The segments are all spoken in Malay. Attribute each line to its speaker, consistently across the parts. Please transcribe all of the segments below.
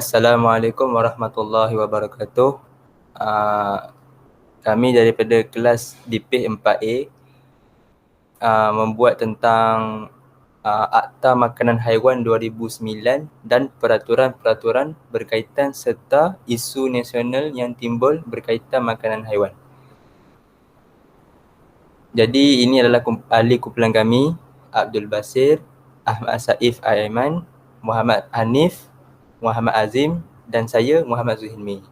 Speaker 1: Assalamualaikum warahmatullahi wabarakatuh. Kami daripada kelas DPH 4A membuat tentang Akta Makanan Haiwan 2009 dan peraturan-peraturan berkaitan serta isu nasional yang timbul berkaitan makanan haiwan. Jadi ini adalah ahli kumpulan kami, Abdul Basir, Ahmad Saif Aiman, Muhammad Hanif, Muhammad Azim dan saya Muhammad Zuhilmi.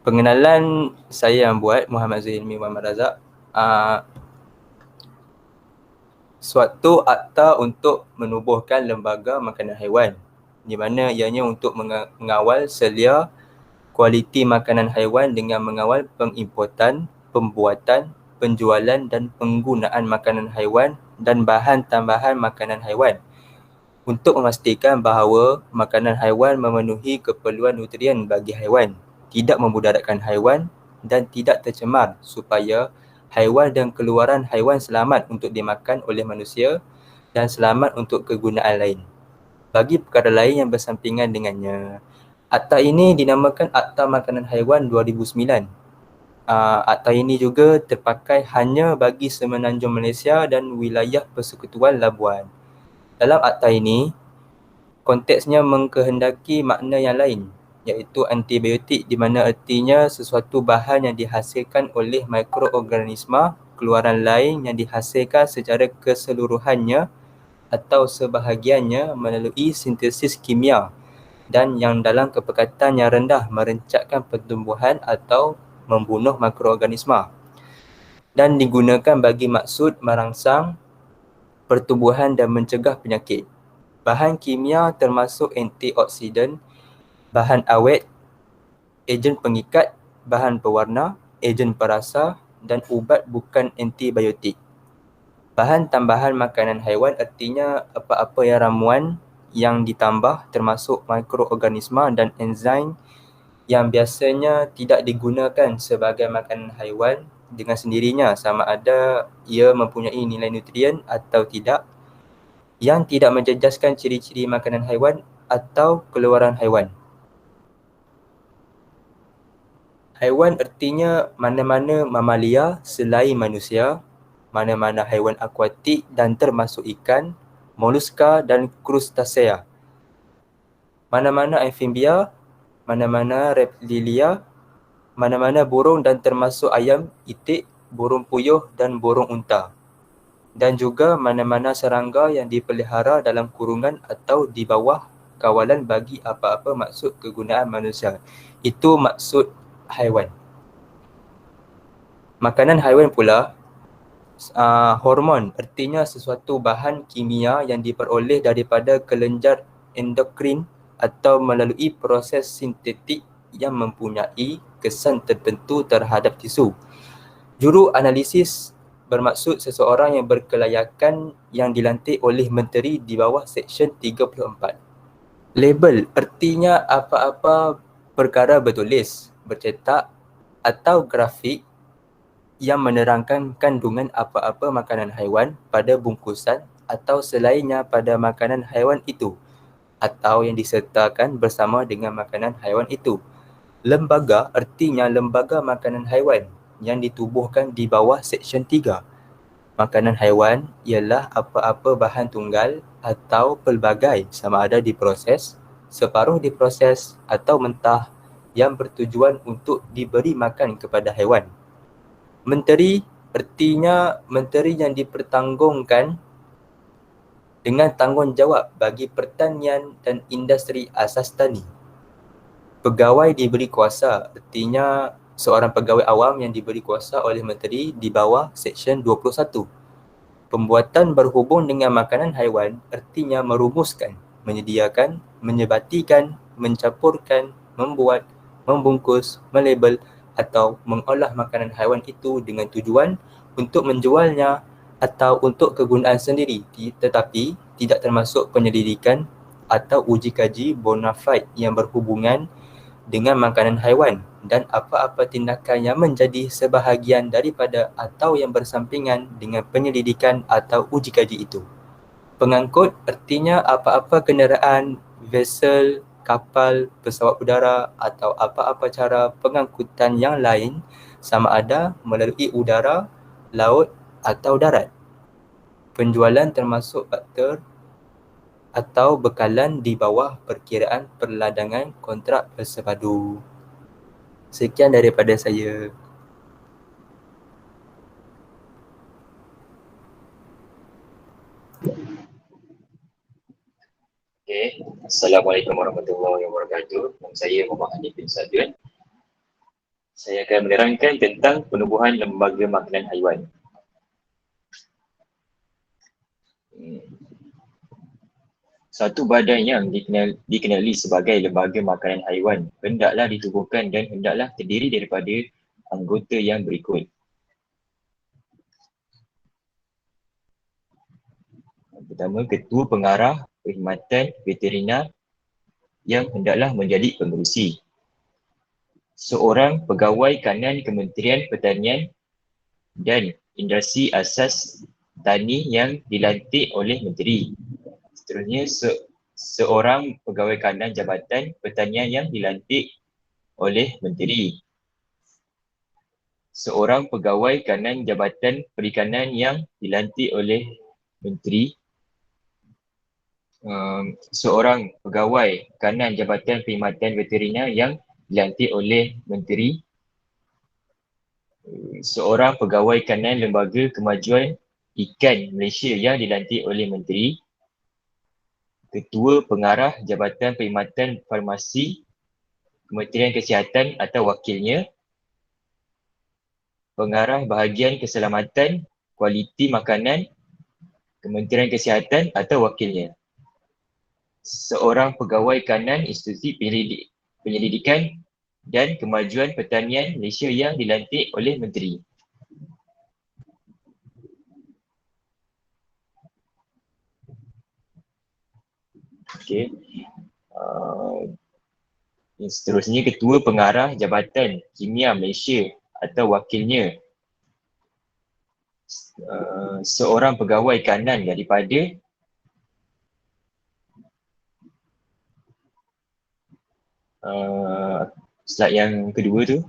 Speaker 1: Pengenalan saya yang buat, Muhammad Zuhilmi Muhammad Razak. Suatu akta untuk menubuhkan lembaga makanan haiwan, di mana ianya untuk mengawal selia kualiti makanan haiwan dengan mengawal pengimportan, pembuatan, penjualan dan penggunaan makanan haiwan dan bahan tambahan makanan haiwan untuk memastikan bahawa makanan haiwan memenuhi keperluan nutrien bagi haiwan, tidak memudaratkan haiwan dan tidak tercemar supaya haiwan dan keluaran haiwan selamat untuk dimakan oleh manusia dan selamat untuk kegunaan lain. Bagi perkara lain yang bersampingan dengannya, akta ini dinamakan Akta Makanan Haiwan 2009. Akta ini juga terpakai hanya bagi Semenanjung Malaysia dan wilayah Persekutuan Labuan. Dalam akta ini, konteksnya mengkehendaki makna yang lain, iaitu antibiotik, di mana artinya sesuatu bahan yang dihasilkan oleh mikroorganisma keluaran lain yang dihasilkan secara keseluruhannya atau sebahagiannya melalui sintesis kimia dan yang dalam kepekatan yang rendah merencatkan pertumbuhan atau membunuh mikroorganisma dan digunakan bagi maksud merangsang pertumbuhan dan mencegah penyakit. Bahan kimia termasuk antioksidan, bahan awet, ejen pengikat, bahan pewarna, ejen perasa dan ubat bukan antibiotik. Bahan tambahan makanan haiwan artinya apa-apa yang ramuan yang ditambah termasuk mikroorganisma dan enzim yang biasanya tidak digunakan sebagai makanan haiwan dengan sendirinya sama ada ia mempunyai nilai nutrien atau tidak, yang tidak menjejaskan ciri-ciri makanan haiwan atau keluaran haiwan. Haiwan artinya mana-mana mamalia selain manusia, mana-mana haiwan akuatik dan termasuk ikan, moluska dan krustasea, mana-mana amfibia, mana-mana reptilia, mana-mana burung dan termasuk ayam, itik, burung puyuh dan burung unta, dan juga mana-mana serangga yang dipelihara dalam kurungan atau di bawah kawalan bagi apa-apa maksud kegunaan manusia. Itu maksud haiwan. Makanan haiwan pula, hormon artinya sesuatu bahan kimia yang diperoleh daripada kelenjar endokrin atau melalui proses sintetik yang mempunyai kesan tertentu terhadap tisu. Juru analisis bermaksud seseorang yang berkelayakan yang dilantik oleh menteri di bawah Seksyen 34. Label artinya apa-apa perkara bertulis, bercetak atau grafik yang menerangkan kandungan apa-apa makanan haiwan pada bungkusan atau selainnya pada makanan haiwan itu atau yang disertakan bersama dengan makanan haiwan itu. Lembaga artinya lembaga makanan haiwan yang ditubuhkan di bawah Seksyen 3. Makanan haiwan ialah apa-apa bahan tunggal atau pelbagai sama ada diproses, separuh diproses atau mentah yang bertujuan untuk diberi makan kepada haiwan. Menteri artinya menteri yang dipertanggungan dengan tanggungjawab bagi pertanian dan industri asas tani. Pegawai diberi kuasa artinya seorang pegawai awam yang diberi kuasa oleh menteri di bawah Seksyen 21. Pembuatan berhubung dengan makanan haiwan artinya merumuskan, menyediakan, menyebatikan, mencampurkan, membuat, membungkus, melabel atau mengolah makanan haiwan itu dengan tujuan untuk menjualnya atau untuk kegunaan sendiri, tetapi tidak termasuk penyelidikan atau uji kaji bona fide yang berhubungan dengan makanan haiwan dan apa-apa tindakan yang menjadi sebahagian daripada atau yang bersampingan dengan penyelidikan atau uji kaji itu. Pengangkut artinya apa-apa kenderaan, vessel, kapal, pesawat udara atau apa-apa cara pengangkutan yang lain sama ada melalui udara, laut atau darat. Penjualan termasuk barter atau bekalan di bawah perkiraan perladangan kontrak bersepadu. Sekian daripada saya.
Speaker 2: Okay. Assalamualaikum warahmatullahi wabarakatuh. Nama saya Muhammad Hanif bin Sadun. Saya akan menerangkan tentang penubuhan lembaga makanan haiwan. Satu badan yang dikenali sebagai lembaga makanan haiwan hendaklah ditubuhkan dan hendaklah terdiri daripada anggota yang berikut. Pertama, Ketua Pengarah Perkhidmatan Veterina yang hendaklah menjadi pengerusi. Seorang pegawai kanan Kementerian Pertanian dan Industri Asas Tani yang dilantik oleh Menteri. Seterusnya, seorang pegawai kanan Jabatan Pertanian yang dilantik oleh Menteri. Seorang pegawai kanan Jabatan Perikanan yang dilantik oleh Menteri. Seorang pegawai kanan Jabatan Perkhidmatan Veterina yang dilantik oleh Menteri. Seorang pegawai kanan Lembaga Kemajuan Ikan Malaysia yang dilantik oleh Menteri. Ketua Pengarah Jabatan Perkhidmatan Farmasi Kementerian Kesihatan atau wakilnya. Pengarah Bahagian Keselamatan Kualiti Makanan Kementerian Kesihatan atau wakilnya. Seorang pegawai kanan Institusi Penyelidikan dan Kemajuan Pertanian Malaysia yang dilantik oleh Menteri. Okey. Seterusnya, Ketua Pengarah Jabatan Kimia Malaysia atau wakilnya. Seorang pegawai kanan daripada slide yang kedua tu.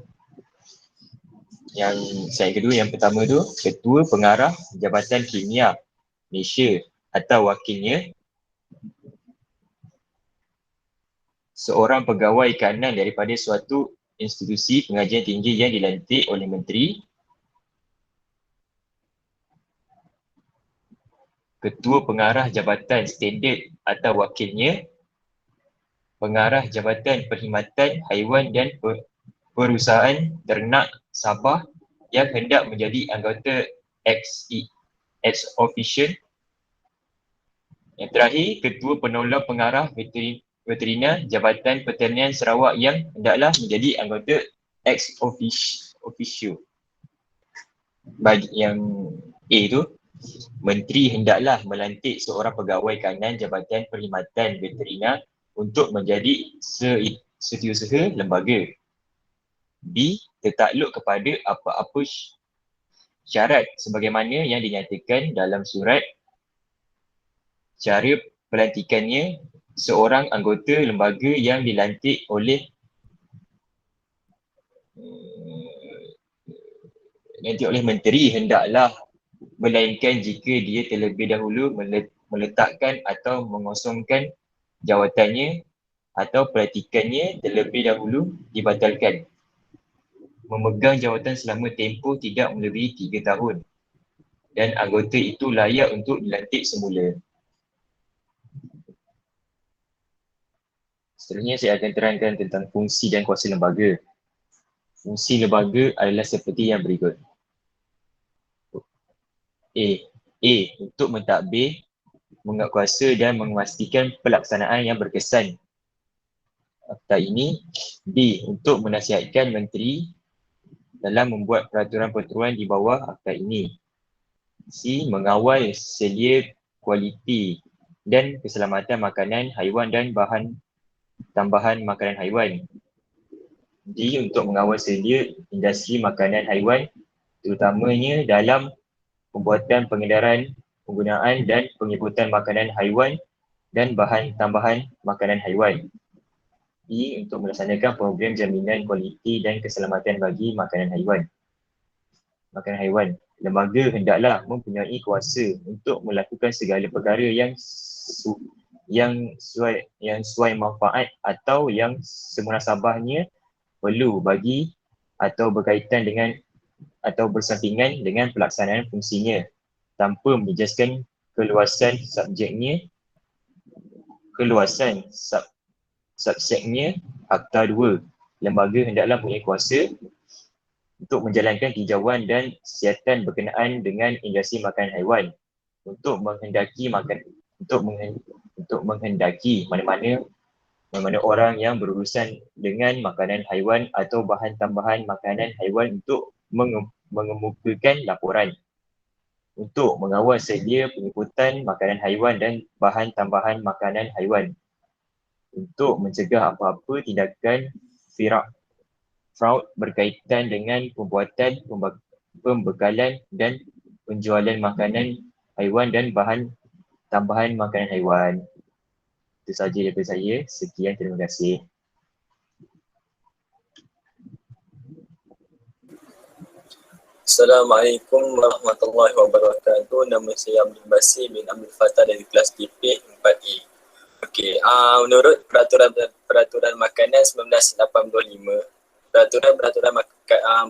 Speaker 2: Slide kedua, yang pertama tu, Ketua Pengarah Jabatan Kimia Malaysia atau wakilnya. Seorang pegawai kanan daripada suatu institusi pengajian tinggi yang dilantik oleh Menteri. Ketua Pengarah Jabatan Standard atau wakilnya. Pengarah Jabatan Perkhidmatan Haiwan dan Perusahaan Ternak Sabah yang hendak menjadi anggota ex officio. Yang terakhir, Ketua Penolong Pengarah Veterina Jabatan Pertanian Sarawak yang hendaklah menjadi anggota ex officio. Bagi yang A tu, Menteri hendaklah melantik seorang pegawai kanan Jabatan Perkhidmatan Veterina untuk menjadi setiausaha lembaga. B. Tertakluk kepada apa-apa syarat sebagaimana yang dinyatakan dalam surat. Cara pelantikannya, seorang anggota lembaga yang dilantik oleh menteri hendaklah, melainkan jika dia terlebih dahulu meletakkan atau mengosongkan jawatannya atau pelantikannya terlebih dahulu dibatalkan. Memegang jawatan selama tempoh tidak melebihi 3 tahun dan anggota itu layak untuk dilantik semula. Seterusnya saya akan terangkan tentang fungsi dan kuasa lembaga. Fungsi lembaga adalah seperti yang berikut. A. Untuk mentadbir, menguatkuasa dan memastikan pelaksanaan yang berkesan akta ini. B. Untuk menasihatkan menteri dalam membuat peraturan-peraturan di bawah akta ini. C. Mengawal selia kualiti dan keselamatan makanan haiwan dan bahan tambahan makanan haiwan. D. Untuk mengawal selia industri makanan haiwan terutamanya dalam pembuatan pengedaran penggunaan dan penginputan makanan haiwan dan bahan tambahan makanan haiwan. E. Untuk melaksanakan program jaminan kualiti dan keselamatan bagi makanan haiwan. Lembaga hendaklah mempunyai kuasa untuk melakukan segala perkara yang sesuai manfaat atau yang semunasabahnya perlu bagi atau berkaitan dengan atau bersampingan dengan pelaksanaan fungsinya tanpa menjejaskan keluasan subseknya. Akta 2. Lembaga hendaklah mempunyai kuasa untuk menjalankan tinjauan dan siasatan berkenaan dengan industri makanan haiwan untuk menghendaki mana-mana orang yang berurusan dengan makanan haiwan atau bahan tambahan makanan haiwan untuk mengemukakan laporan untuk mengawal sedia penginputan makanan haiwan dan bahan tambahan makanan haiwan untuk mencegah apa-apa tindakan fraud berkaitan dengan pembuatan, pembekalan dan penjualan makanan haiwan dan bahan tambahan makanan haiwan. Itu sahaja daripada saya. Sekian, terima kasih.
Speaker 3: Assalamualaikum warahmatullahi wabarakatuh. Nama saya Abdul Basir bin Abdul Fattah dari kelas DP 4A. Okey, menurut peraturan makanan 1985, peraturan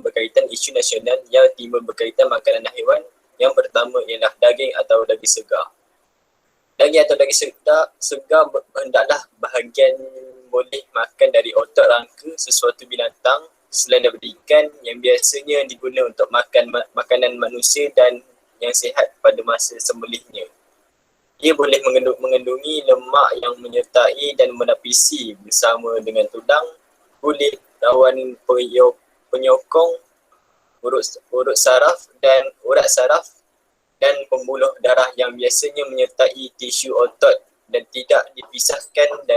Speaker 3: berkaitan isu nasional yang timbul berkaitan makanan haiwan, yang pertama ialah daging atau daging segar. Daging atau daging segar hendaklah bahagian boleh makan dari otak rangka sesuatu binatang selain daripada ikan yang biasanya digunakan untuk makan makanan manusia dan yang sihat pada masa sembelihnya. Ia boleh mengandungi lemak yang menyertai dan menapisi bersama dengan tulang, kulit, rawan penyokong, urat saraf dan pembuluh darah yang biasanya menyertai tisu otot dan tidak dipisahkan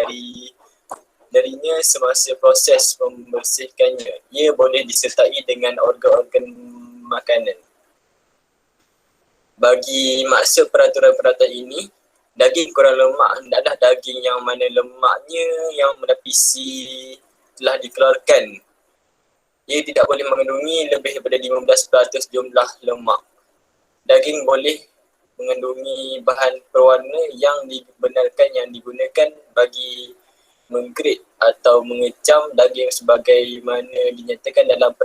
Speaker 3: darinya semasa proses membersihkannya. Ia boleh disertai dengan organ-organ makanan. Bagi maksud peraturan-peraturan ini, daging kurang lemak hendaklah daging yang mana lemaknya yang menapisi telah dikeluarkan. Ia tidak boleh mengandungi lebih daripada 15% jumlah lemak. Daging boleh mengandungi bahan perwarna yang dibenarkan yang digunakan bagi menggrade atau mengecam daging sebagaimana dinyatakan dalam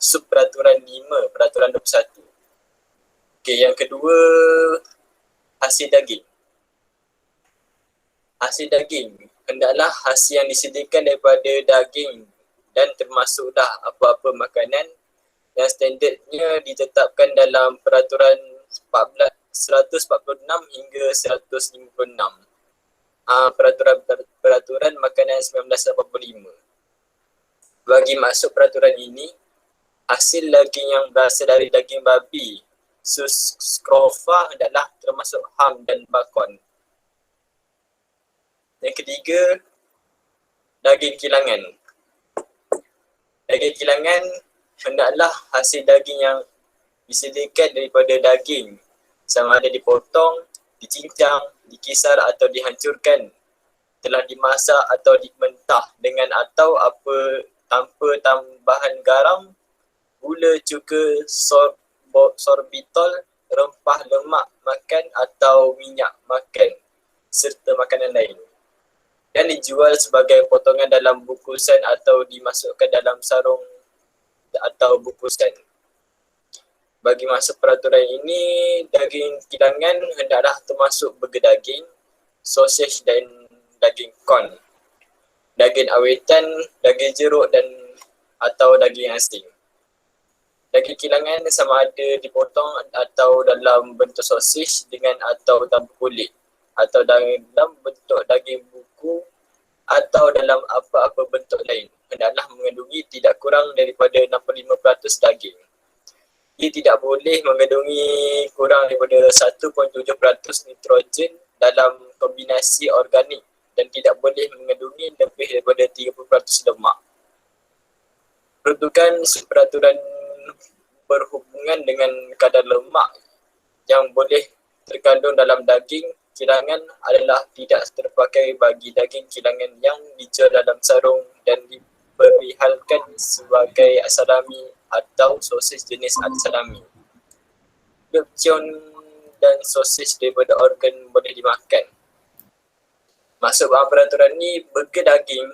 Speaker 3: subperaturan 5 peraturan 21. Okey, yang kedua, hasil daging. Hasil daging hendaklah hasil yang disediakan daripada daging dan termasuklah apa-apa makanan yang standardnya ditetapkan dalam peraturan 146 hingga 156. Peraturan makanan 1985. Bagi maksud peraturan ini, hasil daging yang berasal dari daging babi, sus skrofa hendaklah termasuk ham dan bakon. Yang ketiga, daging kilangan. Daging kilangan hendaklah hasil daging yang disediakan daripada daging sama ada dipotong, dicincang, dikisar atau dihancurkan, telah dimasak atau dimentah dengan atau tanpa tambahan garam, gula, cuka, sorbitol, rempah lemak makan atau minyak makan serta makanan lain, dan dijual sebagai potongan dalam bungkusan atau dimasukkan dalam sarung atau bungkusan. Bagi maksud peraturan ini, daging kilangan hendaklah termasuk burger daging, sausage dan daging corn, daging awetan, daging jeruk dan atau daging asin. Daging kilangan sama ada dipotong atau dalam bentuk sosis dengan atau tanpa kulit, atau dalam bentuk daging buku atau dalam apa-apa bentuk lain. Hendaklah mengandungi tidak kurang daripada 65% daging. Ia tidak boleh mengandungi kurang daripada 1.7% nitrogen dalam kombinasi organik dan tidak boleh mengandungi lebih daripada 30% lemak. Peruntukan peraturan berhubungan dengan kadar lemak yang boleh terkandung dalam daging kilangan adalah tidak terpakai bagi daging kilangan yang dijual dalam sarung dan diperihalkan sebagai salami atau sosis jenis salami. Lupcion dan sosis daripada organ boleh dimakan. Maksud peraturan ni, burger daging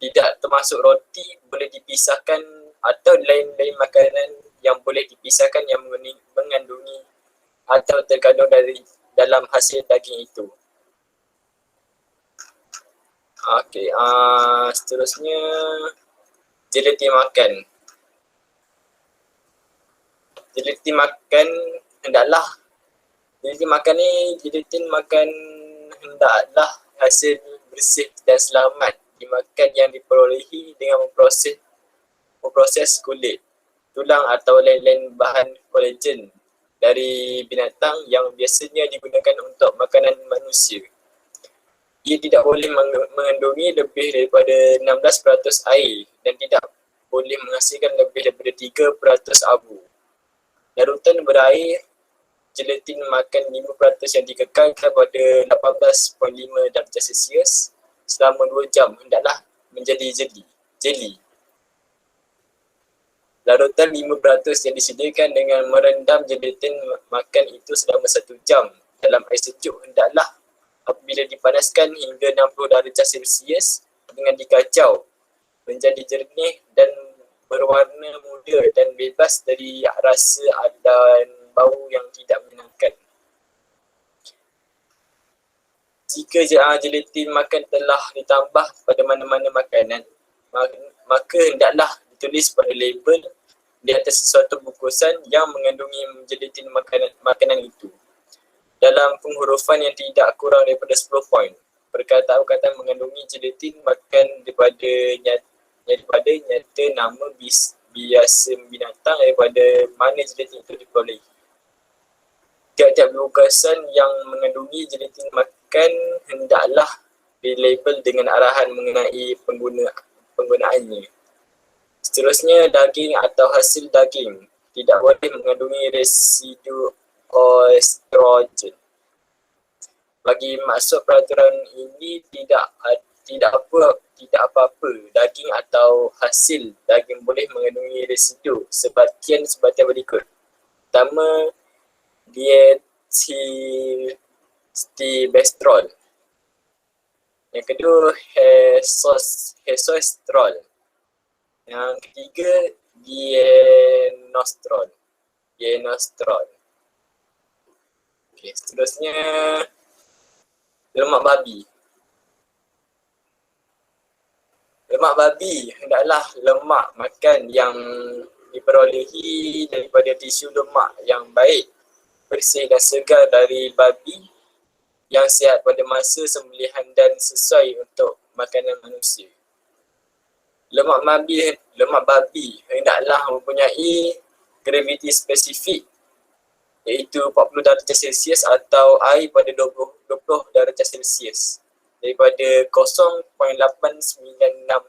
Speaker 3: tidak termasuk roti boleh dipisahkan atau lain-lain makanan yang boleh dipisahkan yang mengandungi atau terkandung dalam hasil daging itu. Okey, seterusnya gelatin makan. Gelatin makan hendaklah hendaklah hasil bersih dan selamat dimakan yang diperolehi dengan memproses kulit, tulang atau lain-lain bahan kolagen dari binatang yang biasanya digunakan untuk makanan manusia. Ia tidak boleh mengandungi lebih daripada 16% air dan tidak boleh menghasilkan lebih daripada 3% abu. Larutan berair gelatin makan 5% yang dikekalkan pada 18.5 darjah Celsius selama 2 jam hendaklah menjadi jeli. Larutan 5% yang disediakan dengan merendam gelatin makan itu selama 1 jam dalam air sejuk hendaklah apabila dipanaskan hingga 60 darjah Celsius dengan dikacau menjadi jernih dan berwarna muda dan bebas dari rasa dan bau yang tidak menyenangkan. Jika gelatin makan telah ditambah pada mana-mana makanan, maka hendaklah ditulis pada label di atas sesuatu bungkusan yang mengandungi gelatin makanan itu dalam penghurufan yang tidak kurang daripada 10 poin. Perkataan-perkataan mengandungi gelatin makan daripada nyata nama biasa binatang daripada mana gelatin itu diperolehi. Tiap-tiap bungkusan yang mengandungi gelatin makan hendaklah dilabel dengan arahan mengenai penggunaannya. Seterusnya, daging atau hasil daging tidak boleh mengandungi residu estrogen. Bagi maksud peraturan ini tidak apa-apa daging atau hasil daging boleh mengandungi residu sebagian berikut. Pertama, diethylstilbestrol. Yang kedua, hesoestrol. Yang ketiga, dienostrol. Okey, seterusnya lemak babi. Lemak babi hendaklah lemak makan yang diperolehi daripada tisu lemak yang baik, bersih dan segar dari babi yang sihat pada masa sembelihan dan sesuai untuk makanan manusia. Lemak babi hendaklah mempunyai graviti spesifik iaitu 40 darjah Celsius atau air pada 20 darjah Celsius daripada 0.896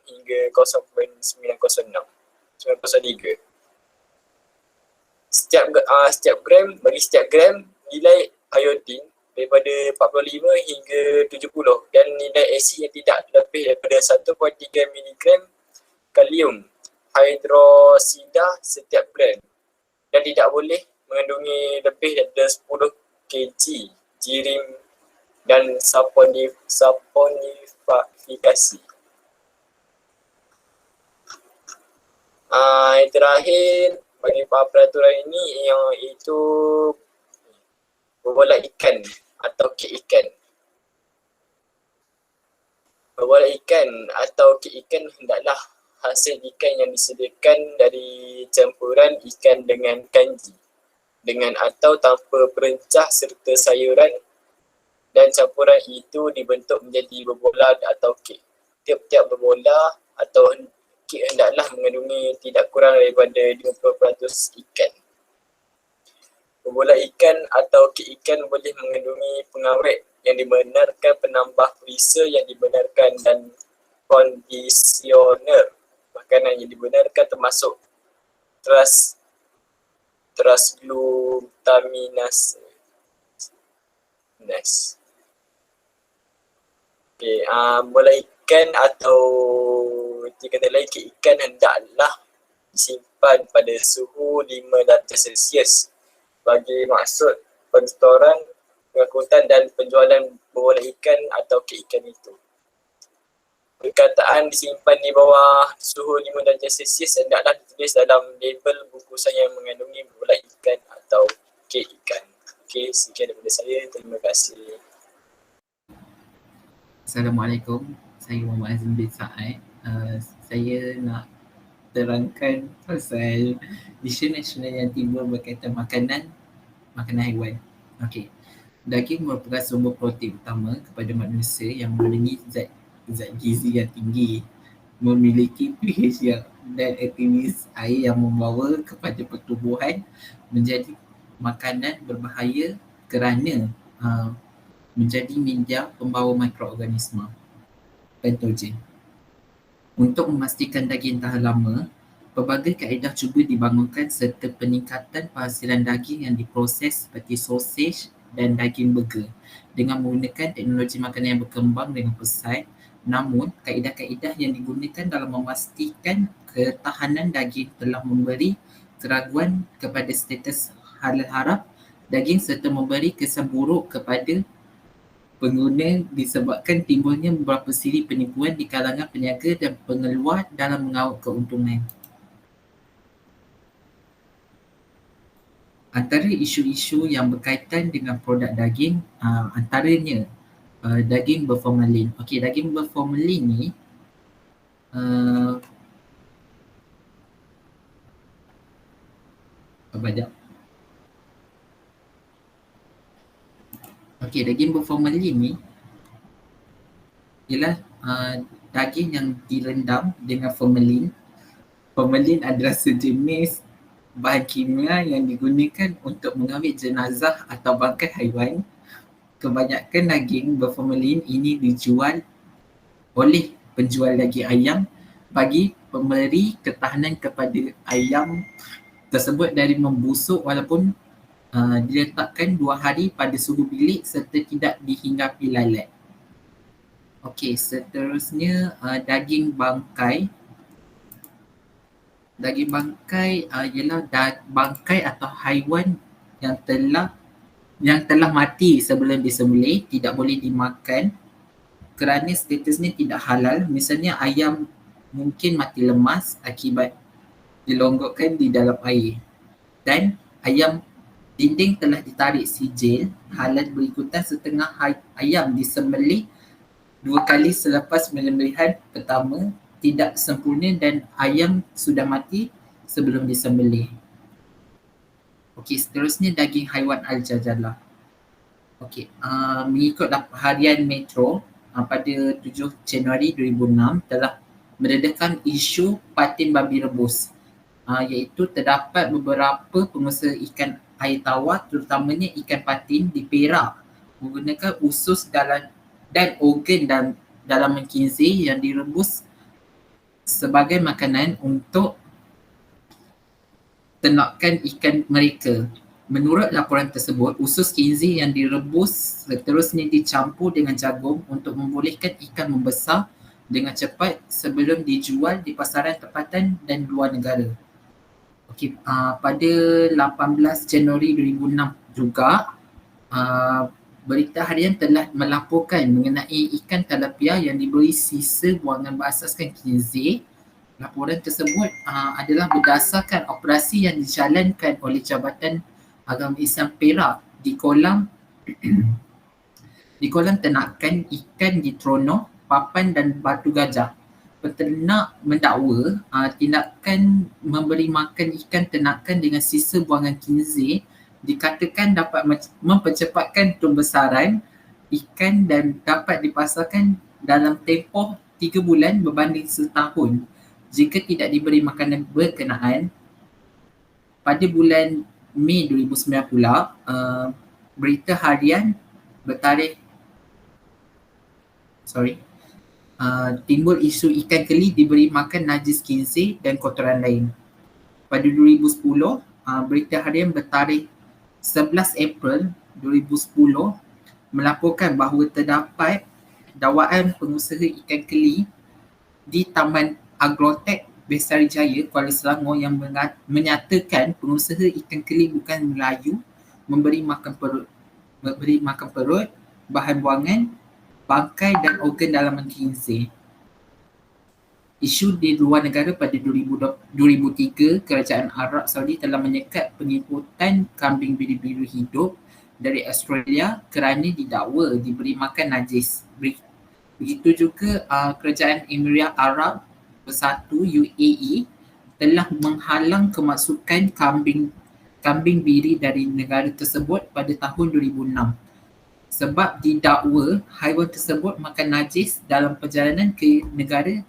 Speaker 3: hingga 0.903. Setiap gram nilai iodin daripada 45 hingga 70 dan nilai asid yang tidak lebih daripada 1.3 mg kalium hidroksida setiap gram dan tidak boleh mengandungi lebih daripada 10 kg jirim dan saponifikasi. Yang terakhir bagi peraturan ini iaitu berbola ikan atau kek ikan. Berbola ikan atau kek ikan hendaklah hasil ikan yang disediakan dari campuran ikan dengan kanji, dengan atau tanpa perencah serta sayuran, dan campuran itu dibentuk menjadi berbola atau kek. Tiap-tiap berbola atau kek hendaklah mengandungi tidak kurang daripada 50% ikan. Berbola ikan atau kek ikan boleh mengandungi pengawet yang dibenarkan, penambah perisa yang dibenarkan dan kondisioner makanan yang dibenarkan termasuk transglutaminase. Next. Okay, bola ikan atau kata lain, kek ikan hendaklah disimpan pada suhu 5 darjah Celsius bagi maksud penstoran, pengangkutan dan penjualan bola ikan atau kek ikan itu. Perkataan disimpan di bawah suhu 5 darjah Celsius hendaklah ditulis dalam label bungkusan yang mengandungi bola ikan atau kek ikan. Okey, sekian daripada saya. Terima kasih.
Speaker 4: Assalamualaikum, saya Muhammad Azim bin Sa'ad. Saya nak terangkan pasal isu nasional yang timbul berkaitan makanan haiwan. Okey, daging merupakan sumber protein utama kepada manusia yang mengandungi zat gizi yang tinggi, memiliki pH yang dan aktivitas air yang membawa kepada pertumbuhan menjadi makanan berbahaya kerana menjadi media pembawa mikroorganisma patogen. Untuk memastikan daging tahan lama, pelbagai kaedah cuba dibangunkan serta peningkatan penghasilan daging yang diproses seperti sausage dan daging burger dengan menggunakan teknologi makanan yang berkembang dengan pesat. Namun, kaedah-kaedah yang digunakan dalam memastikan ketahanan daging telah memberi keraguan kepada status halal haram daging serta memberi kesan buruk kepada pengguna disebabkan timbulnya beberapa siri penipuan di kalangan peniaga dan pengeluar dalam mengawal keuntungan. Antara isu-isu yang berkaitan dengan produk daging, antaranya daging berformalin. Okey, daging berformalin ni banyak. Okey, daging berformalin ni ialah daging yang direndam dengan formalin. Formalin adalah sejenis bahan kimia yang digunakan untuk mengambil jenazah atau bangkai haiwan. Kebanyakan daging berformalin ini dijual oleh penjual daging ayam bagi memberi ketahanan kepada ayam tersebut dari membusuk walaupun diletakkan 2 hari pada suhu bilik serta tidak dihinggapi lalat. Okey, seterusnya daging bangkai. Daging bangkai ialah bangkai atau haiwan yang telah mati sebelum disembelih, tidak boleh dimakan kerana statusnya tidak halal. Misalnya ayam mungkin mati lemas akibat dilonggokkan di dalam air, dan ayam dinding telah ditarik sijil halal berikutan setengah ayam disembelih 2 kali selepas penyembelihan pertama tidak sempurna dan ayam sudah mati sebelum disembelih. Okey, seterusnya daging haiwan al-jajalah. Okey, mengikut harian Metro pada 7 Januari 2006 telah meredakan isu patin babi rebus, iaitu terdapat beberapa pengusaha ikan air tawar terutamanya ikan patin di Perak menggunakan usus dan organ dalam kinzir yang direbus sebagai makanan untuk ternakan ikan mereka. Menurut laporan tersebut, usus kinzir yang direbus seterusnya dicampur dengan jagung untuk membolehkan ikan membesar dengan cepat sebelum dijual di pasaran tempatan dan luar negara. Okey, pada 18 Januari 2006 juga, berita harian telah melaporkan mengenai ikan tilapia yang diberi sisa buangan berasaskan kinzir. Laporan tersebut adalah berdasarkan operasi yang dijalankan oleh Jabatan Agama Islam Perak di kolam ternakan ikan di Tronoh, Papan dan Batu Gajah. Peternak mendakwa tindakan memberi makan ikan ternakan dengan sisa buangan kinzir dikatakan dapat mempercepatkan pembesaran ikan dan dapat dipasarkan dalam tempoh 3 bulan berbanding setahun jika tidak diberi makanan berkenaan. Pada bulan Mei 2009 pula, berita harian bertarikh timbul isu ikan keli diberi makan najis kinzir dan kotoran lain. Pada 2010, berita harian bertarikh 11 April 2010 melaporkan bahawa terdapat dakwaan pengusaha ikan keli di Taman Agrotek Bestari Jaya, Kuala Selangor yang menyatakan pengusaha ikan keli bukan Melayu memberi makan perut, bahan buangan, bangkai dan organ dalaman khinzir. Isu di luar negara pada 2003, Kerajaan Arab Saudi telah menyekat penginputan kambing biru-biru hidup dari Australia kerana didakwa diberi makan najis. Begitu juga Kerajaan Emirat Arab Bersatu UAE telah menghalang kemasukan kambing biri dari negara tersebut pada tahun 2006 sebab didakwa haiwan tersebut makan najis dalam perjalanan ke negara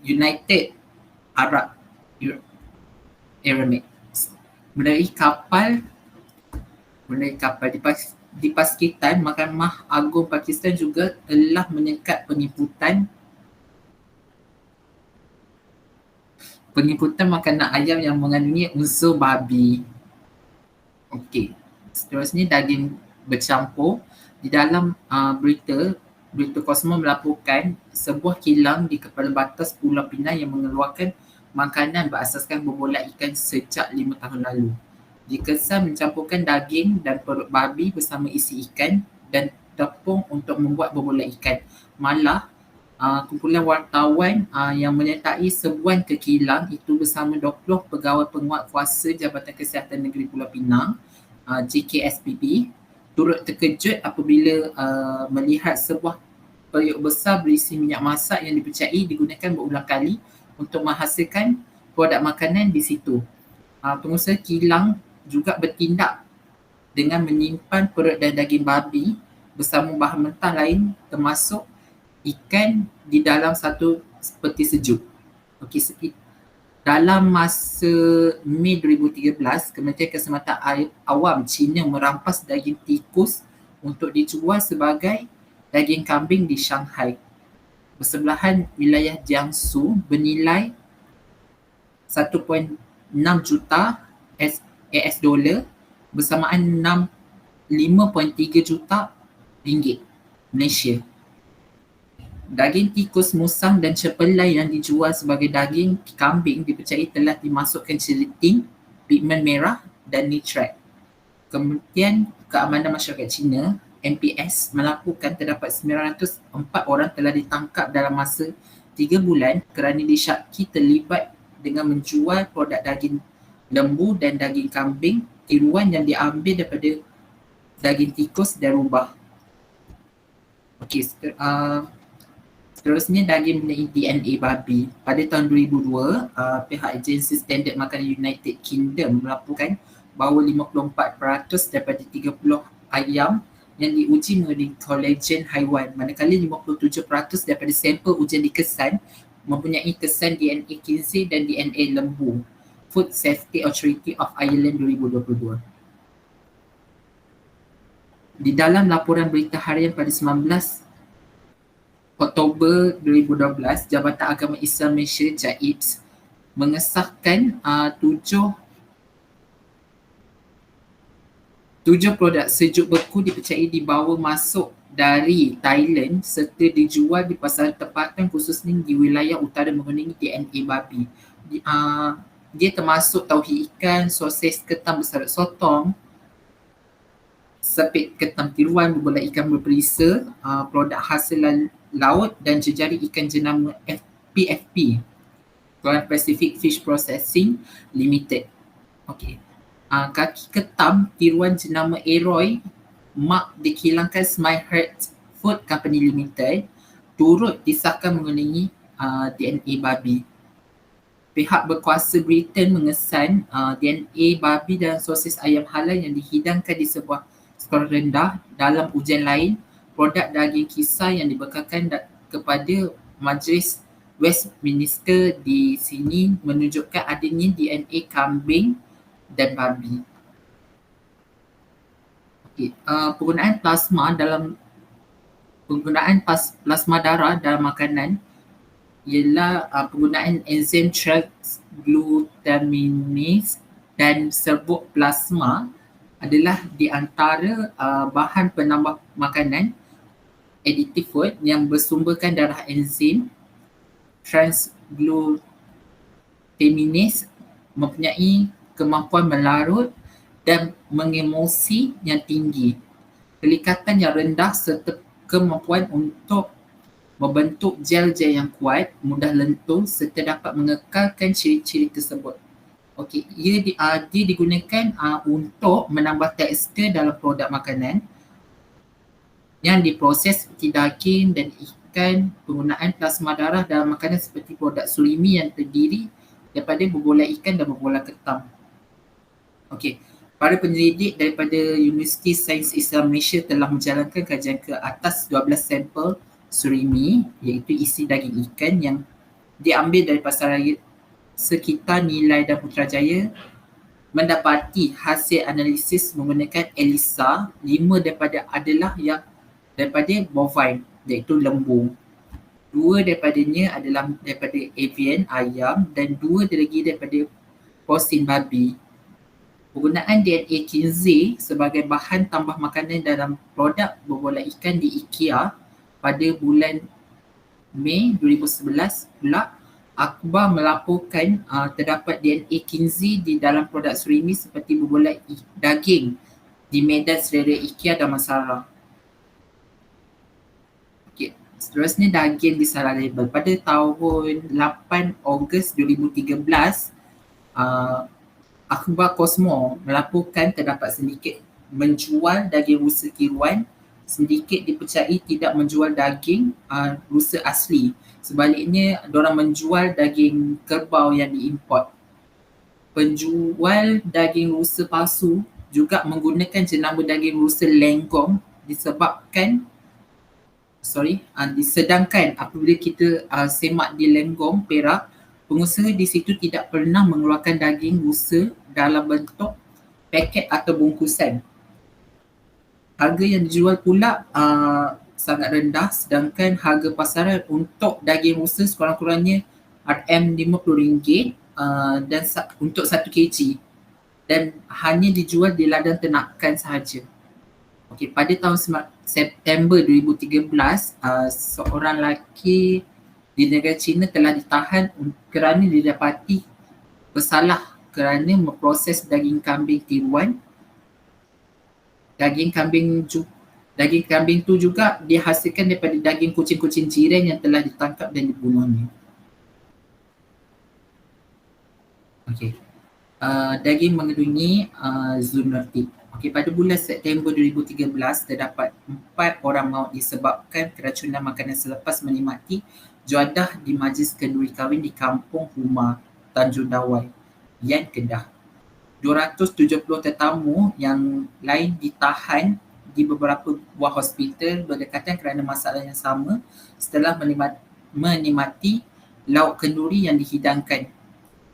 Speaker 4: United Arab Emirates melalui kapal di Pakistan. Mahkamah Agung Pakistan juga telah menyekat penginputan makanan ayam yang mengandungi unsur babi. Okey, seterusnya daging bercampur. Di dalam berita Kosmo melaporkan sebuah kilang di kepala batas Pulau Pinang yang mengeluarkan makanan berasaskan bobolat ikan sejak 5 tahun lalu. Dikesan mencampurkan daging dan perut babi bersama isi ikan dan tepung untuk membuat bobolat ikan. Malah kumpulan wartawan yang menyertai sebuan ke kilang itu bersama 20 pegawai penguat kuasa Jabatan Kesihatan Negeri Pulau Pinang JKSPP turut terkejut apabila melihat sebuah periuk besar berisi minyak masak yang dipercayai digunakan berulang kali untuk menghasilkan produk makanan di situ. Pengusaha kilang juga bertindak dengan menyimpan perut dan daging babi bersama bahan mentah lain termasuk ikan di dalam satu peti sejuk. Okey, dalam masa Mei 2013, Kementerian Keselamatan Awam China merampas daging tikus untuk dijual sebagai daging kambing di Shanghai, bersebelahan wilayah Jiangsu, bernilai 1.6 juta US dolar bersamaan 5.3 juta ringgit Malaysia. Daging tikus musang dan cepelai yang dijual sebagai daging kambing dipercayai telah dimasukkan chilitin, pigmen merah dan nitrat. Kementerian Keamanan Masyarakat China MPS melaporkan terdapat 904 orang telah ditangkap dalam masa 3 bulan kerana disyaki terlibat dengan menjual produk daging lembu dan daging kambing tiruan yang diambil daripada daging tikus dan rubah. Okey, seterusnya daging mengenai DNA babi. Pada tahun 2002, pihak Agensi Standard Makanan United Kingdom melaporkan bahawa 54% daripada 30 ayam yang diuji mengandungi kolagen haiwan, manakala 57% daripada sampel ujian dikesan mempunyai kesan DNA khinzir dan DNA lembu. Food Safety Authority of Ireland 2022. Di dalam laporan berita harian pada 19 Oktober 2012, Jabatan Agama Islam Malaysia JAIPS mengesahkan 7 produk sejuk beku dipercayai dibawa masuk dari Thailand serta dijual di pasaran tempatan khususnya di wilayah utara mengandungi DNA babi. Dia termasuk tauhid ikan, sosis ketam bersarat sotong, sepit ketam tiruan, bobolat ikan berperisa, produk hasil laut dan jejari ikan jenama PFP, Grand Pacific Fish Processing Limited. Okey. Kaki ketam tiruan jenama Aroy Mark dikilangkan Smile Heart Food Company Limited turut disahkan mengandungi DNA babi. Pihak berkuasa Britain mengesan DNA babi dan sosis ayam halal yang dihidangkan di sebuah skor rendah. Dalam ujian lain, produk daging kisar yang dibekalkan kepada Majlis Westminster di sini menunjukkan adanya DNA kambing dan babi. Okay. Penggunaan plasma darah dalam makanan ialah penggunaan enzim transglutaminase dan serbuk plasma adalah di antara bahan penambah makanan additive food yang bersumberkan darah enzim transglutaminase, mempunyai kemampuan melarut dan mengemulsi yang tinggi, kelikatan yang rendah serta kemampuan untuk membentuk gel-gel yang kuat, mudah lentur serta dapat mengekalkan ciri-ciri tersebut. Okey, dia digunakan untuk menambah tekstur dalam produk makanan yang diproses seperti daging dan ikan. Penggunaan plasma darah dalam makanan seperti produk surimi yang terdiri daripada berbola ikan dan berbola ketam. Okey, para penyelidik daripada Universiti Sains Islam Malaysia telah menjalankan kajian ke atas 12 sampel surimi, iaitu isi daging ikan yang diambil dari pasaraya sekitar Nilai dan Putrajaya, mendapati hasil analisis menggunakan ELISA. 5 daripada adalah yang daripada bovine, iaitu lembu. 2 daripadanya adalah daripada avian, ayam, dan 2 lagi daripada porcine, babi. Penggunaan DNA Kinsey sebagai bahan tambah makanan dalam produk berbola ikan di IKEA pada bulan Mei 2011 pula, akhbar melaporkan terdapat DNA Kinsey di dalam produk surimi seperti berbola daging di Medan Serdaya IKEA Damansara. Okay. Seterusnya, daging disalah label. Pada tahun 8 Ogos 2013, akhbar Cosmo melaporkan terdapat sedikit menjual daging rusa tiruan, sedikit dipercayai tidak menjual daging rusa asli. Sebaliknya, diorang menjual daging kerbau yang diimport. Penjual daging rusa palsu juga menggunakan jenama daging rusa lenggong disedangkan apabila kita semak di Lenggong, Perak, pengusaha di situ tidak pernah mengeluarkan daging rusa dalam bentuk paket atau bungkusan. Harga yang dijual pula sangat rendah, sedangkan harga pasaran untuk daging rusa sekurang-kurangnya RM50 dan untuk 1 kg, dan hanya dijual di ladang ternakan sahaja. Okey, pada tahun September 2013, seorang lelaki di negara China telah ditahan kerana didapati bersalah kerana memproses daging kambing tiruan. Daging kambing tu juga dihasilkan daripada daging kucing-kucing jiran yang telah ditangkap dan dibunuhnya. Okey. Daging mengandungi zoonotic. Okey, pada bulan September 2013 terdapat 4 orang maut disebabkan keracunan makanan selepas menikmati juadah di majlis kenduri kahwin di Kampung Huma, Tanjung Dawai, Yan, Kedah. 270 tetamu yang lain ditahan di beberapa buah hospital berdekatan kerana masalah yang sama setelah menikmati lauk kenduri yang dihidangkan.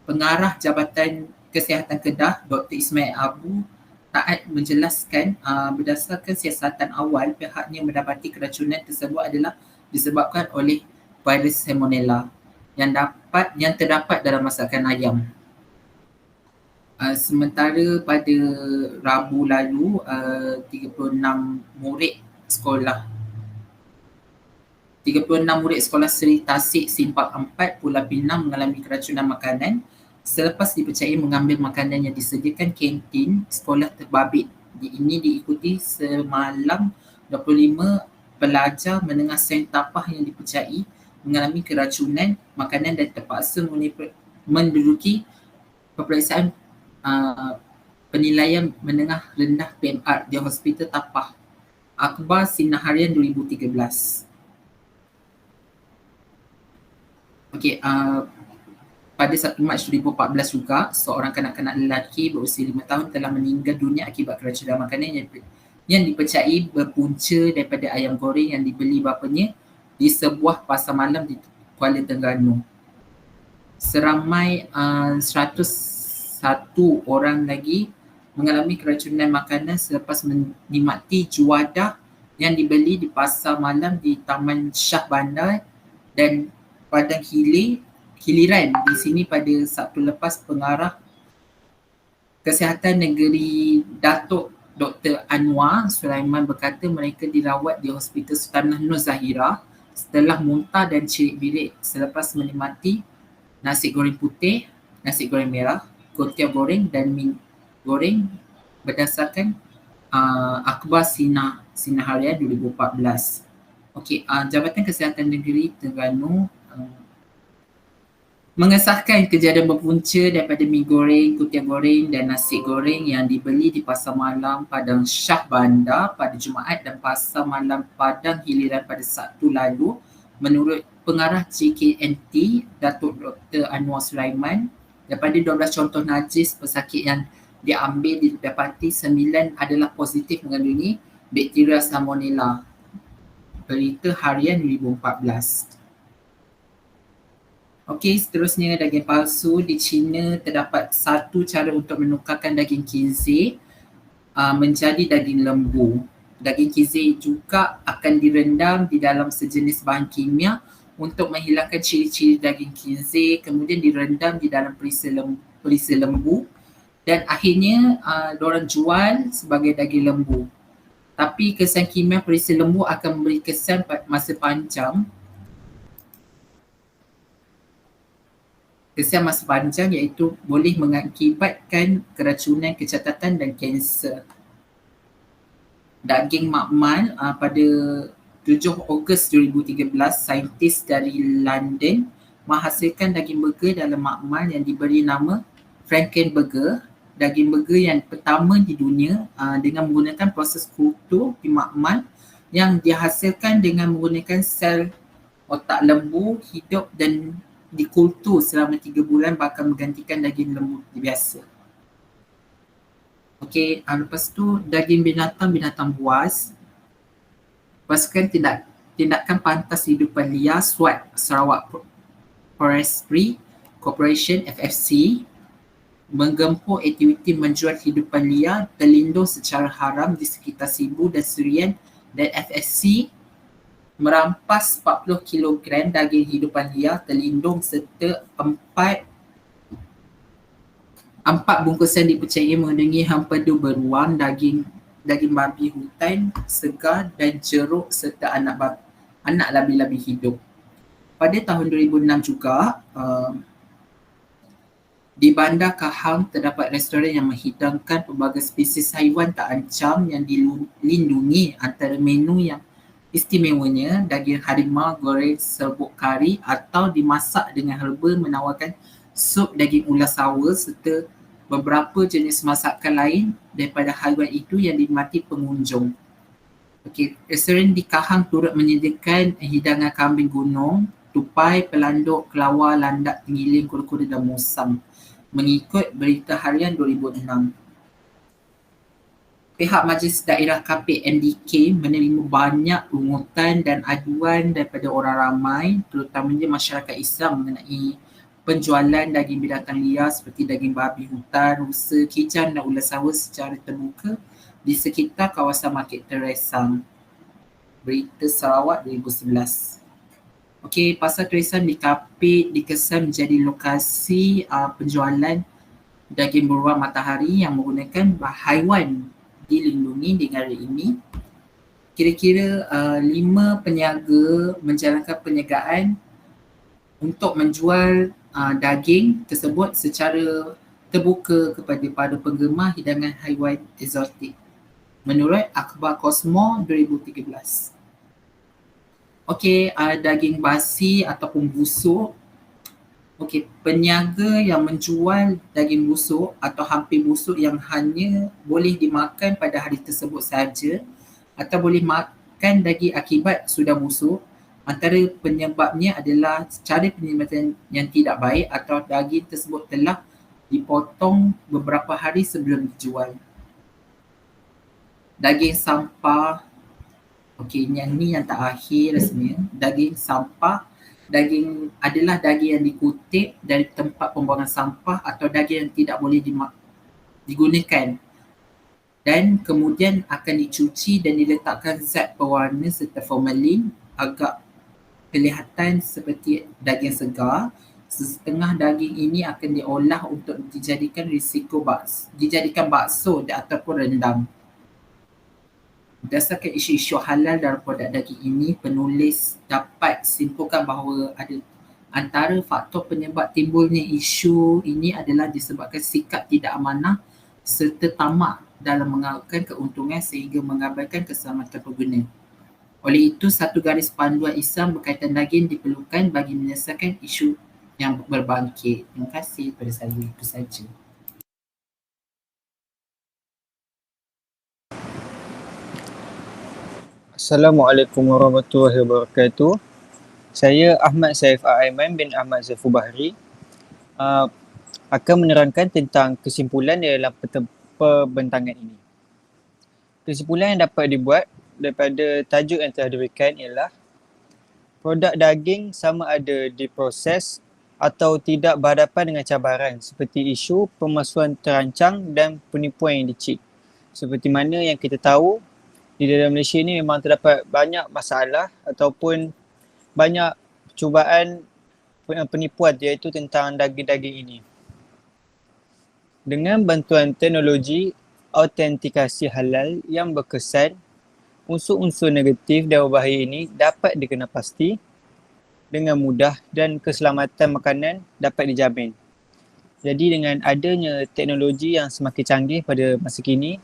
Speaker 4: Pengarah Jabatan Kesihatan Kedah, Dr. Ismail Abu Taat menjelaskan berdasarkan siasatan awal, pihaknya mendapati keracunan tersebut adalah disebabkan oleh virus Salmonella yang terdapat dalam masakan ayam. Sementara pada Rabu lalu, 36 murid sekolah Seri Tasik Simpak 4 Pulau Pinang mengalami keracunan makanan selepas dipercayai mengambil makanan yang disediakan kantin sekolah terbabit. Ini diikuti semalam 25 pelajar menengah Saint Tapah yang dipercayai mengalami keracunan makanan dan terpaksa menduduki peperiksaan penilaian menengah rendah PMR di Hospital Tapah. Akhbar Sinar Harian 2013. Okey, pada 1 Mac 2014 juga, seorang kanak-kanak lelaki berusia 5 tahun telah meninggal dunia akibat keracunan makanan yang dipercayai berpunca daripada ayam goreng yang dibeli bapanya di sebuah pasar malam di Kuala Terengganu. Seramai 101 orang lagi mengalami keracunan makanan selepas menikmati juadah yang dibeli di pasar malam di Taman Shah Bandar dan Padang Hiliran di sini pada Sabtu lepas. Pengarah Kesihatan Negeri Datuk Dr. Anwar Sulaiman berkata mereka dirawat di Hospital Sultanah Nur Zahirah setelah muntah dan cirit bilik selepas menikmati nasi goreng putih, nasi goreng merah, kuotiao goreng dan mi goreng berdasarkan Akhbar Sina Harian 2014. Okey, Jabatan Kesihatan Negeri Terengganu mengesahkan kejadian berpunca daripada mi goreng, kuotiao goreng dan nasi goreng yang dibeli di Pasar Malam Padang Shah Bandar pada Jumaat dan Pasar Malam Padang Hiliran pada Sabtu lalu. Menurut pengarah JKNT, Datuk Dr. Anwar Sulaiman, daripada 12 contoh najis pesakit yang diambil didapati 9 adalah positif mengandungi bakteria Salmonella. Berita Harian 2014. Okey, seterusnya daging palsu. Di China terdapat satu cara untuk menukarkan daging kinzig menjadi daging lembu. Daging kinzig juga akan direndam di dalam sejenis bahan kimia untuk menghilangkan ciri-ciri daging kinzig, kemudian direndam di dalam perisa lembu dan akhirnya diorang jual sebagai daging lembu. Tapi kesan kimia perisa lembu akan memberi kesan masa panjang iaitu boleh mengakibatkan keracunan, kecacatan dan kanser. Daging makmal pada 7 Ogos 2013, saintis dari London menghasilkan daging burger dalam makmal yang diberi nama Frankenburger. Daging burger yang pertama di dunia dengan menggunakan proses kultur di makmal yang dihasilkan dengan menggunakan sel otak lembu hidup dan dikultur selama 3 bulan bakal menggantikan daging lembu biasa. Okey, lepas tu daging binatang buas. Pasukan tindakan pantas hidupan liar SWAT Sarawak Forestry Corporation FFC menggempur aktiviti menjual hidupan liar terlindung secara haram di sekitar Sibu dan Serian, dan FFC merampas 40 kg daging hidupan liar terlindung serta 4 bungkusan dipercayai mengandungi hempedu beruang, daging babi hutan segar dan jeruk serta anak labi-labi hidup. Pada tahun 2006 juga, di Bandar Kahang terdapat restoran yang menghidangkan pelbagai spesies haiwan terancam yang dilindungi. Antara menu yang istimewanya daging harimau goreng serbuk kari atau dimasak dengan herba, menawarkan sup daging ular sawa serta beberapa jenis masakan lain daripada haiwan itu yang dinikmati pengunjung. Okey, restoran di Kahang turut menyediakan hidangan kambing gunung, tupai, pelanduk, kelawar, landak, tenggiling, kura-kura dan musang. Mengikut Berita Harian 2006. Pihak Majlis Daerah KPMDK menerima banyak rungutan dan aduan daripada orang ramai, terutamanya masyarakat Islam mengenai penjualan daging binatang liar seperti daging babi hutan, rusa, kijang dan ular sawa secara terbuka di sekitar kawasan Market Teresang. Berita Sarawak 2011. Okey, Pasar Teresang dikesan menjadi lokasi penjualan daging beruang matahari yang menggunakan haiwan dilindungi di negara ini. Kira-kira 5 peniaga menjalankan perniagaan untuk menjual daging tersebut secara terbuka kepada para penggemar hidangan haiwan eksotik menurut Akhbar Cosmo 2013. Okey, daging basi ataupun busuk. Okey, peniaga yang menjual daging busuk atau hampir busuk yang hanya boleh dimakan pada hari tersebut sahaja atau boleh makan daging akibat sudah busuk. Antara penyebabnya adalah cara penyematan yang tidak baik atau daging tersebut telah dipotong beberapa hari sebelum dijual. Daging sampah. Okey, yang ni yang terakhir rasanya. Daging sampah. Daging adalah daging yang dikutip dari tempat pembuangan sampah atau daging yang tidak boleh digunakan dan kemudian akan dicuci dan diletakkan zat pewarna serta formalin agar kelihatan seperti daging segar. Setengah daging ini akan diolah untuk dijadikan bakso ataupun rendang. Berdasarkan isu-isu halal dalam produk daging ini, penulis dapat simpulkan bahawa ada antara faktor penyebab timbulnya isu ini adalah disebabkan sikap tidak amanah serta tamak dalam mengarutkan keuntungan sehingga mengabaikan keselamatan pengguna. Oleh itu, satu garis panduan Islam berkaitan daging diperlukan bagi menyelesaikan isu yang berbangkit. Terima kasih pada saya. Itu saja.
Speaker 5: Assalamualaikum warahmatullahi wabarakatuh. Saya Ahmad Saif Aiman bin Ahmad Zaiful Bahri akan menerangkan tentang kesimpulan dalam perbentangan ini. Kesimpulan yang dapat dibuat daripada tajuk yang telah diberikan ialah produk daging sama ada diproses atau tidak berhadapan dengan cabaran seperti isu pemalsuan terancang dan penipuan yang dicip. Seperti mana yang kita tahu, di dalam Malaysia ni memang terdapat banyak masalah ataupun banyak cubaan penipuan iaitu tentang daging-daging ini. Dengan bantuan teknologi autentikasi halal yang berkesan, unsur-unsur negatif dan berbahaya ini dapat dikenal pasti dengan mudah dan keselamatan makanan dapat dijamin. Jadi dengan adanya teknologi yang semakin canggih pada masa kini,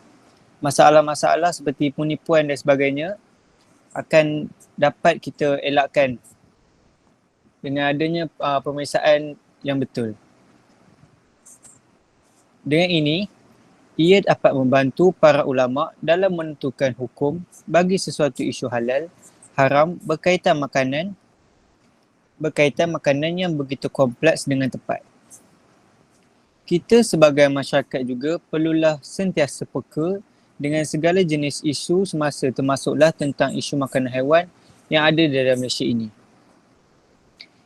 Speaker 5: masalah-masalah seperti penipuan dan sebagainya akan dapat kita elakkan dengan adanya pemeriksaan yang betul. Dengan ini, ia dapat membantu para ulama dalam menentukan hukum bagi sesuatu isu halal, haram berkaitan makanan yang begitu kompleks dengan tepat. Kita sebagai masyarakat juga perlulah sentiasa peka dengan segala jenis isu semasa termasuklah tentang isu makanan haiwan yang ada dalam Malaysia ini.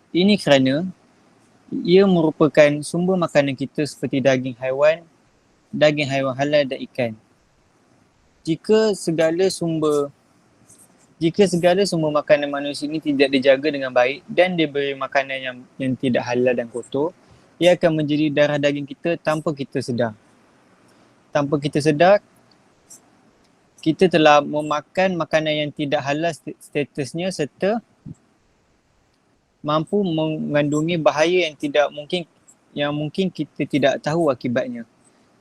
Speaker 5: Ini kerana ia merupakan sumber makanan kita seperti daging haiwan halal dan ikan. Jika segala sumber makanan manusia ini tidak dijaga dengan baik dan diberi makanan yang tidak halal dan kotor, ia akan menjadi darah daging kita tanpa kita sedar. Tanpa kita sedar, kita telah memakan makanan yang tidak halal statusnya serta mampu mengandungi bahaya yang mungkin kita tidak tahu akibatnya.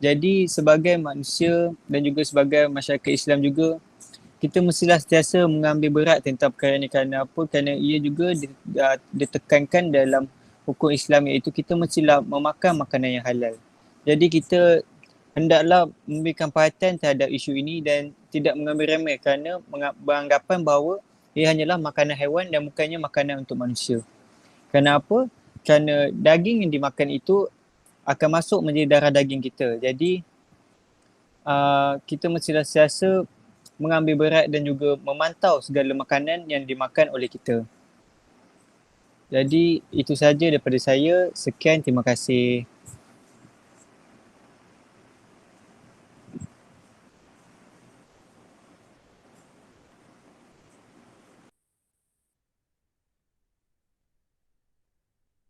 Speaker 5: Jadi sebagai manusia dan juga sebagai masyarakat Islam juga, kita mestilah sentiasa mengambil berat tentang perkara ini. Kerana apa? Kerana ia juga ditekankan dalam hukum Islam, iaitu kita mestilah memakan makanan yang halal. Jadi kita hendaklah memberikan perhatian terhadap isu ini dan tidak mengambil remeh kerana beranggapan bahawa ia hanyalah makanan haiwan dan bukannya makanan untuk manusia. Kerana apa? Kerana daging yang dimakan itu akan masuk menjadi darah daging kita. Jadi kita mestilah sentiasa mengambil berat dan juga memantau segala makanan yang dimakan oleh kita. Jadi itu sahaja daripada saya. Sekian, terima kasih.